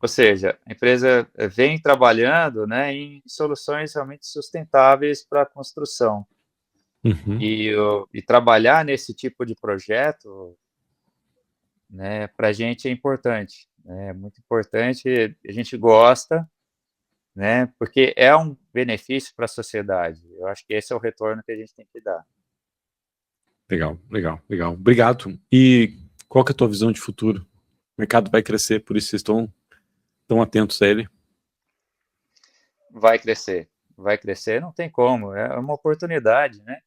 Ou seja, a empresa vem trabalhando, né, em soluções realmente sustentáveis para a construção. Uhum. E trabalhar nesse tipo de projeto, né, para a gente é importante, né, é muito importante, a gente gosta, né, porque é um benefício para a sociedade. Eu acho que esse é o retorno que a gente tem que dar. Legal, legal, legal. Obrigado. E qual que é a tua visão de futuro? O mercado vai crescer, por isso vocês estão atentos a ele. Vai crescer, não tem como, é uma oportunidade, né?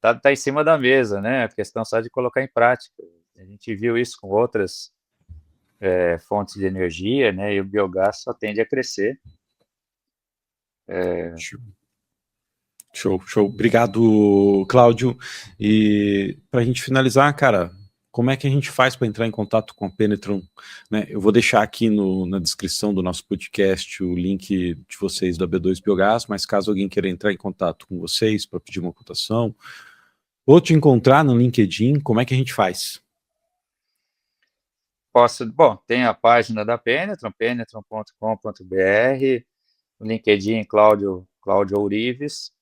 Tá em cima da mesa, né? A questão só de colocar em prática. A gente viu isso com outras fontes de energia, né? E o biogás só tende a crescer. Show, show, show. Obrigado, Cláudio. E para a gente finalizar, cara, como é que a gente faz para entrar em contato com a Penetron? Né? Eu vou deixar aqui na descrição do nosso podcast o link de vocês da B2 Biogás, mas caso alguém queira entrar em contato com vocês para pedir uma cotação, ou te encontrar no LinkedIn, como é que a gente faz? Bom, tem a página da Penetron, penetron.com.br, o LinkedIn Cláudio Ourives,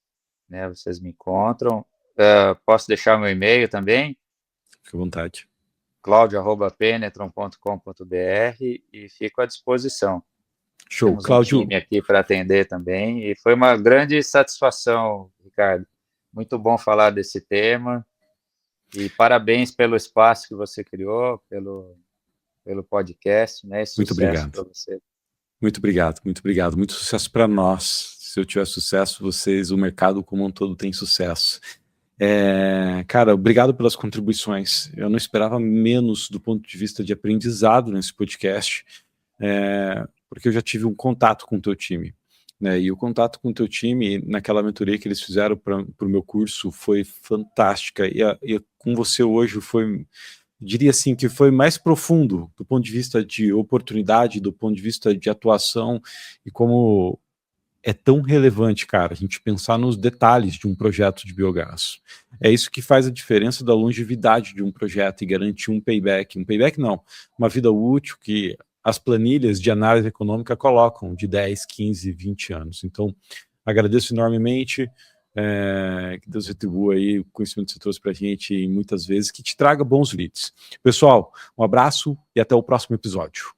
né? Vocês me encontram. Posso deixar meu e-mail também, Fique à vontade. claudio@penetron.com.br, e fico à disposição. Show. Temos um Cláudio, time aqui para atender também, e foi uma grande satisfação, Ricardo. Muito bom falar desse tema, e parabéns pelo espaço que você criou, pelo podcast, né? E muito sucesso para obrigado. você. Muito obrigado, muito obrigado. Muito sucesso para nós. Se eu tiver sucesso, vocês, o mercado como um todo tem sucesso. Cara, obrigado pelas contribuições. Eu não esperava menos do ponto de vista de aprendizado nesse podcast, porque eu já tive um contato com o teu time. Né, e o contato com o teu time, naquela mentoria que eles fizeram para o meu curso, foi fantástica. E com você hoje foi, diria assim, que foi mais profundo do ponto de vista de oportunidade, do ponto de vista de atuação, e como é tão relevante, cara, a gente pensar nos detalhes de um projeto de biogás. É isso que faz a diferença da longevidade de um projeto e garantir um payback. Um payback não, uma vida útil que as planilhas de análise econômica colocam de 10, 15, 20 anos. Então, agradeço enormemente, que Deus retribua aí o conhecimento que você trouxe para a gente muitas vezes, que te traga bons leads. Pessoal, um abraço e até o próximo episódio.